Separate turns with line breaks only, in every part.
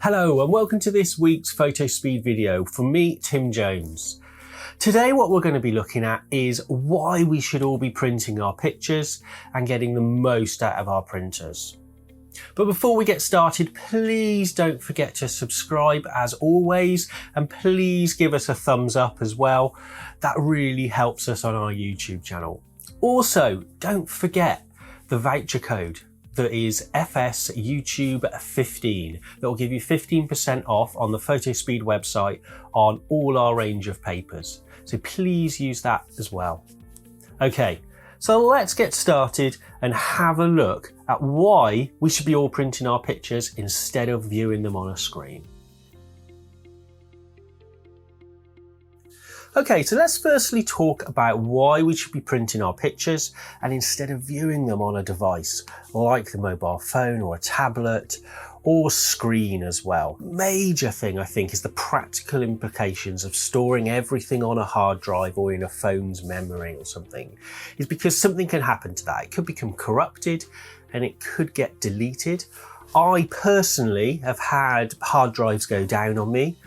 Hello and welcome to this week's Fotospeed video from me, Tim Jones. Today what we're going to be looking at is why we should all be printing our pictures and getting the most out of our printers. But before we get started, please don't forget to subscribe as always, and please give us a thumbs up as well. That really helps us on our YouTube channel. Also, don't forget the voucher code that is FS YouTube 15. That will give you 15% off on the Fotospeed website on all our range of papers. So please use that as well. Okay, so let's get started and have a look at why we should be all printing our pictures instead of viewing them on a screen. Okay, so let's firstly talk about why we should be printing our pictures and instead of viewing them on a device like the mobile phone or a tablet or screen as well. Major thing I think is the practical implications of storing everything on a hard drive or in a phone's memory or something, is because something can happen to that. It could become corrupted and it could get deleted. I personally have had hard drives go down on me.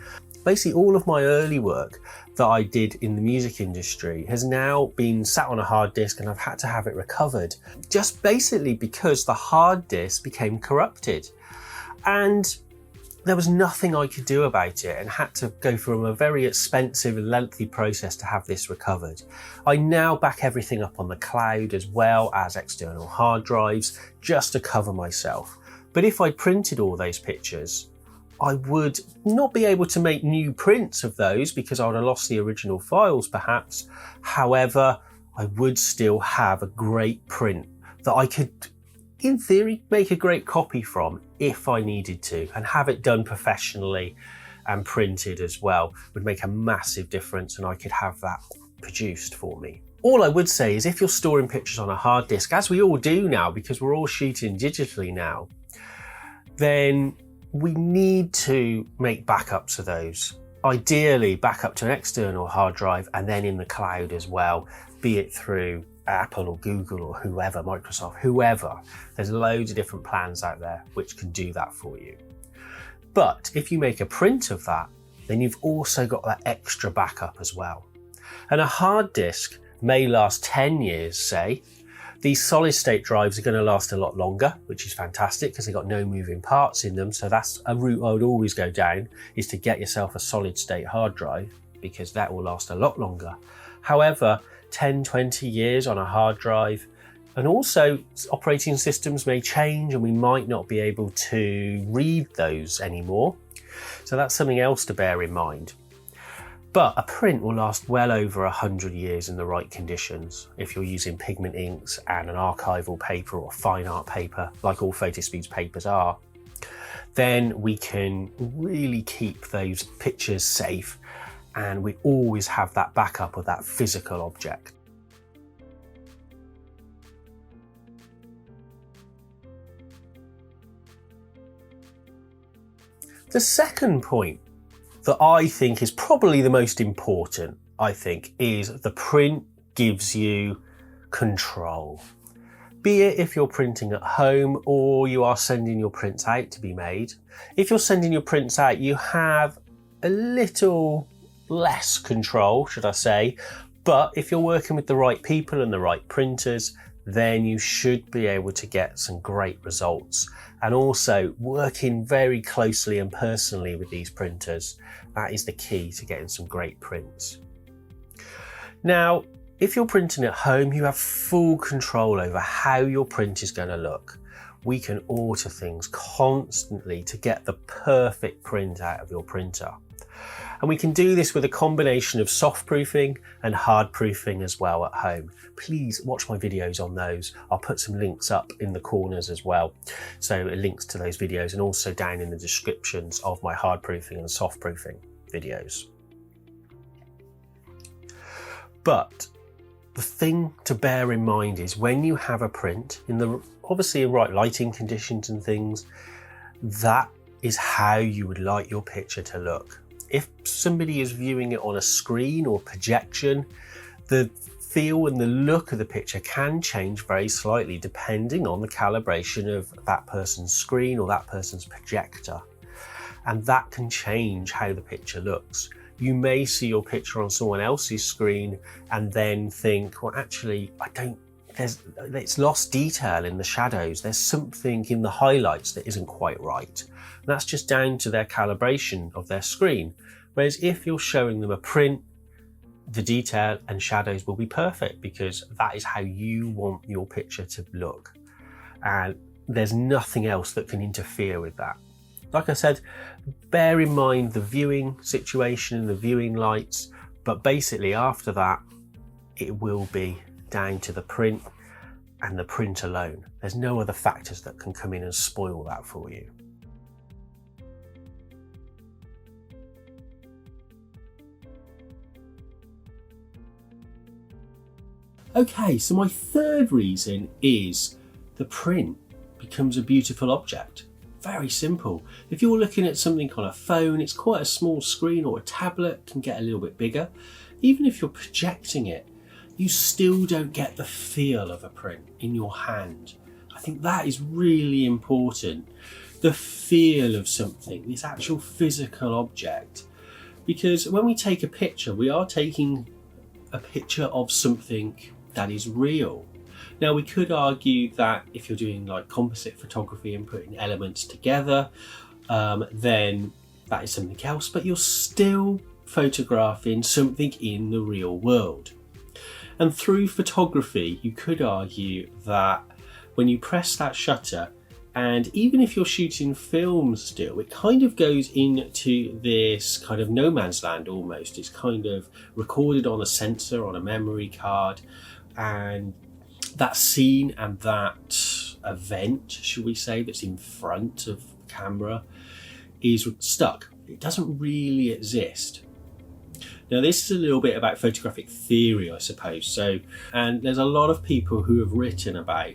Basically all of my early work that I did in the music industry has now been sat on a hard disk and I've had to have it recovered, just basically because the hard disk became corrupted. And there was nothing I could do about it and had to go through a very expensive and lengthy process to have this recovered. I now back everything up on the cloud as well as external hard drives just to cover myself. But if I printed all those pictures, I would not be able to make new prints of those because I would have lost the original files perhaps. However, I would still have a great print that I could, in theory, make a great copy from if I needed to, and have it done professionally and printed as well would make a massive difference, and I could have that produced for me. All I would say is if you're storing pictures on a hard disk, as we all do now because we're all shooting digitally now, then we need to make backups of those. Ideally back up to an external hard drive and then in the cloud as well, be it through Apple or Google or whoever, Microsoft, whoever. There's loads of different plans out there which can do that for you. But if you make a print of that, then you've also got that extra backup as well. And a hard disk may last 10 years, say. These solid state drives are going to last a lot longer, which is fantastic because they've got no moving parts in them. So that's a route I would always go down, is to get yourself a solid state hard drive because that will last a lot longer. However, 10, 20 years on a hard drive, and also operating systems may change and we might not be able to read those anymore. So that's something else to bear in mind. But a print will last well over 100 years in the right conditions if you're using pigment inks and an archival paper or fine art paper, like all Fotospeed's papers are. Then we can really keep those pictures safe and we always have that backup of that physical object. The second point that I think is probably the most important, is the print gives you control. Be it if you're printing at home or you are sending your prints out to be made. If you're sending your prints out, you have a little less control, should I say, but if you're working with the right people and the right printers, then you should be able to get some great results. And also working very closely and personally with these printers, that is the key to getting some great prints. Now, if you're printing at home, you have full control over how your print is going to look. We can alter things constantly to get the perfect print out of your printer. And we can do this with a combination of soft proofing and hard proofing as well at home. Please watch my videos on those. I'll put some links up in the corners as well. So links to those videos and also down in the descriptions of my hard proofing and soft proofing videos. But the thing to bear in mind is when you have a print in the obviously in right lighting conditions and things, that is how you would like your picture to look. If somebody is viewing it on a screen or projection, the feel and the look of the picture can change very slightly depending on the calibration of that person's screen or that person's projector. And that can change how the picture looks. You may see your picture on someone else's screen and then think, well, actually, it's lost detail in the shadows. There's something in the highlights that isn't quite right. And that's just down to their calibration of their screen. Whereas if you're showing them a print, the detail and shadows will be perfect because that is how you want your picture to look. And there's nothing else that can interfere with that. Like I said, bear in mind the viewing situation and the viewing lights, but basically after that, it will be down to the print and the print alone. There's no other factors that can come in and spoil that for you. Okay, so my third reason is the print becomes a beautiful object. Very simple. If you're looking at something on a phone, it's quite a small screen, or a tablet can get a little bit bigger. Even if you're projecting it, you still don't get the feel of a print in your hand. I think that is really important. The feel of something, this actual physical object. Because when we take a picture, we are taking a picture of something that is real. Now, we could argue that if you're doing like composite photography and putting elements together, then that is something else, but you're still photographing something in the real world. And through photography, you could argue that when you press that shutter, and even if you're shooting film still, it kind of goes into this kind of no man's land almost. It's kind of recorded on a sensor, on a memory card, and that scene and that event, should we say, that's in front of the camera is stuck. It doesn't really exist. Now, this is a little bit about photographic theory, I suppose. And there's a lot of people who have written about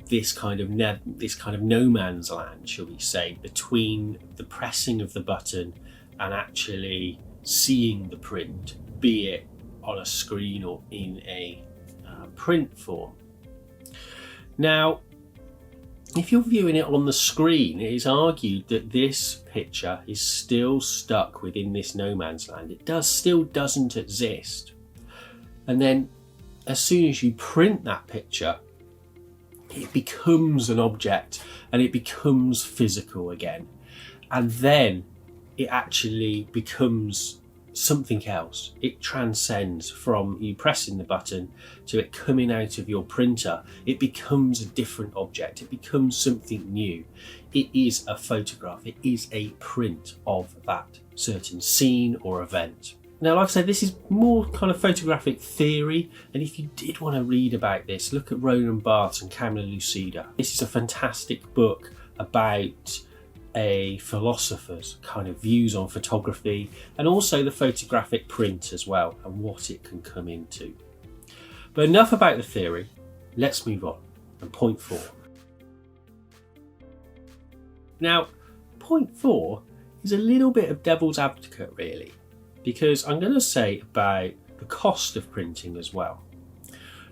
this kind of no man's land, shall we say, between the pressing of the button and actually seeing the print, be it on a screen or in a print form. Now, if you're viewing it on the screen, it is argued that this picture is still stuck within this no man's land. It still doesn't exist. And then as soon as you print that picture, it becomes an object and it becomes physical again. And then it actually becomes something else. It transcends from you pressing the button to it coming out of your printer. It becomes a different object. It becomes something new. It is a photograph. It is a print of that certain scene or event. Now, like I said, this is more kind of photographic theory, and if you did want to read about this, look at Roland, Barthes and Lucida. This is a fantastic book about a philosopher's kind of views on photography and also the photographic print as well and what it can come into. But enough about the theory, let's move on. And point 4. Now, point 4 is a little bit of devil's advocate really, because I'm going to say about the cost of printing as well.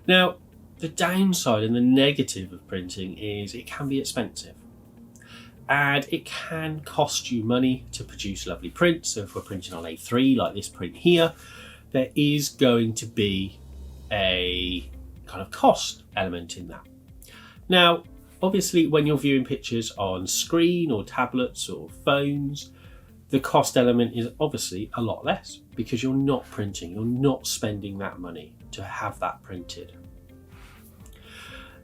Now, the downside and the negative of printing is it can be expensive. And it can cost you money to produce lovely prints. So if we're printing on A3, like this print here, there is going to be a kind of cost element in that. Now, obviously, when you're viewing pictures on screen or tablets or phones, the cost element is obviously a lot less because you're not printing, you're not spending that money to have that printed.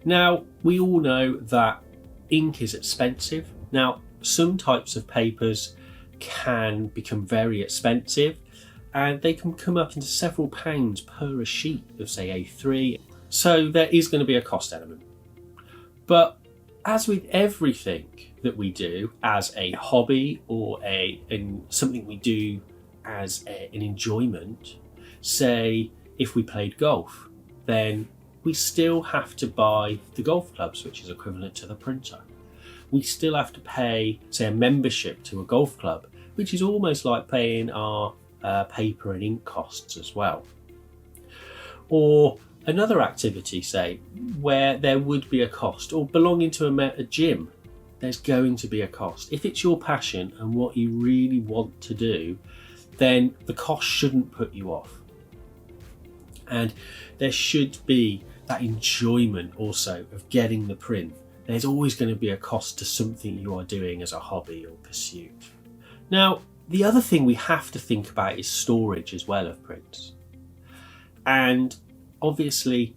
Now, we all know that ink is expensive. Now, some types of papers can become very expensive and they can come up into several pounds per a sheet of, say, A3. So there is going to be a cost element. But as with everything that we do as a hobby or in something we do as an enjoyment, say if we played golf, then we still have to buy the golf clubs, which is equivalent to the printer. We still have to pay, say, a membership to a golf club, which is almost like paying our paper and ink costs as well. or another activity, say, where there would be a cost, or belonging to a gym, there's going to be a cost. If it's your passion and what you really want to do, then the cost shouldn't put you off. And there should be that enjoyment also of getting the print. There's always going to be a cost to something you are doing as a hobby or pursuit. Now, the other thing we have to think about is storage as well of prints. And obviously,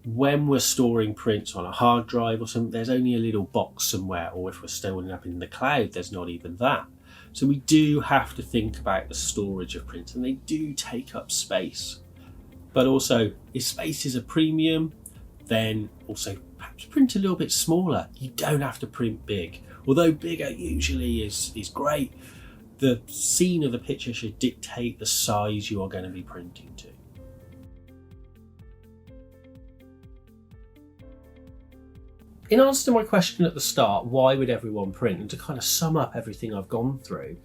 when we're storing prints on a hard drive or something, there's only a little box somewhere, or if we're storing up in the cloud, there's not even that. So we do have to think about the storage of prints, and they do take up space. But also, if space is a premium, then also perhaps print a little bit smaller. You don't have to print big. Although bigger usually is great, the scene of the picture should dictate the size you are going to be printing to. In answer to my question at the start, why would everyone print? And to kind of sum up everything I've gone through,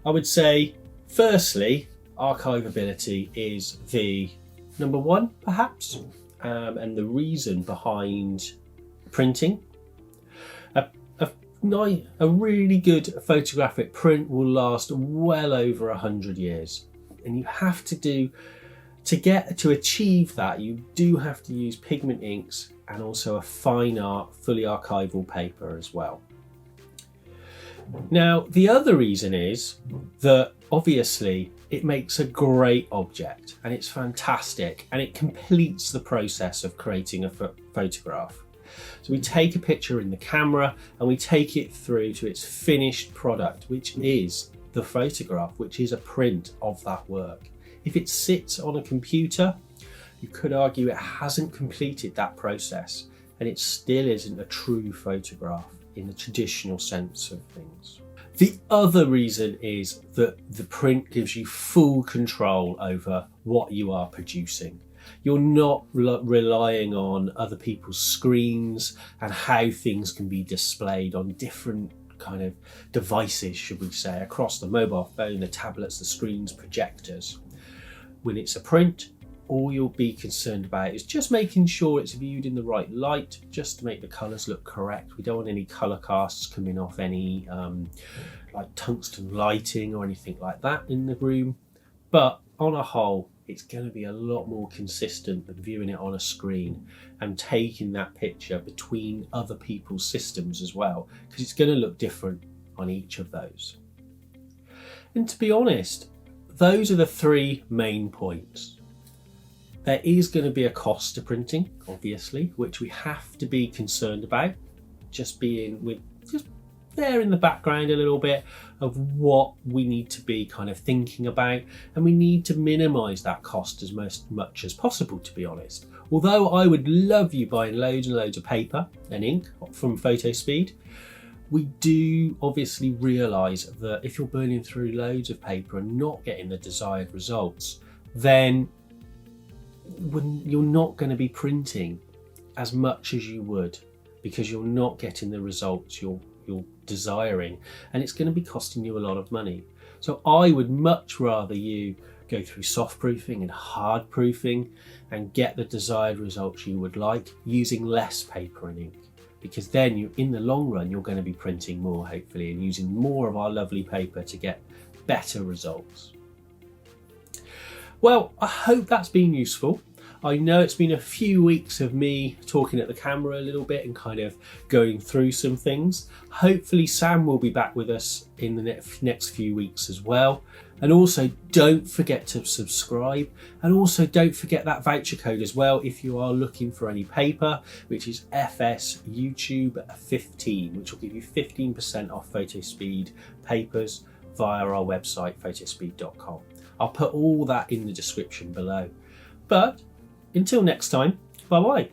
I would say, firstly, archivability is the number one, perhaps, and the reason behind printing. A really good photographic print will last well over 100 years. And you have to achieve that, you do have to use pigment inks and also a fine art, fully archival paper as well. Now, the other reason is that obviously it makes a great object and it's fantastic and it completes the process of creating a photograph. So we take a picture in the camera and we take it through to its finished product, which is the photograph, which is a print of that work. If it sits on a computer, you could argue it hasn't completed that process and it still isn't a true photograph in the traditional sense of things. The other reason is that the print gives you full control over what you are producing. You're not relying on other people's screens and how things can be displayed on different kind of devices, should we say, across the mobile phone, the tablets, the screens, projectors. When it's a print, all you'll be concerned about is just making sure it's viewed in the right light, just to make the colours look correct. We don't want any colour casts coming off any like tungsten lighting or anything like that in the room. But on a whole, it's going to be a lot more consistent than viewing it on a screen and taking that picture between other people's systems as well, because it's going to look different on each of those. And to be honest, those are the three main points. There is going to be a cost to printing, obviously, which we have to be concerned about, just there in the background a little bit of what we need to be kind of thinking about, and we need to minimise that cost as much as possible, to be honest. Although I would love you buying loads and loads of paper and ink from Fotospeed, we do obviously realise that if you're burning through loads of paper and not getting the desired results, then you're not going to be printing as much as you would, because you're not getting the results you're desiring, and it's going to be costing you a lot of money. So I would much rather you go through soft proofing and hard proofing and get the desired results you would like using less paper and ink, because then in the long run you're going to be printing more, hopefully, and using more of our lovely paper to get better results. Well, I hope that's been useful. I know it's been a few weeks of me talking at the camera a little bit and kind of going through some things. Hopefully Sam will be back with us in the next few weeks as well. And also don't forget to subscribe, and also don't forget that voucher code as well if you are looking for any paper, which is FS YouTube 15, which will give you 15% off Fotospeed papers via our website photospeed.com. I'll put all that in the description below. But until next time, bye bye.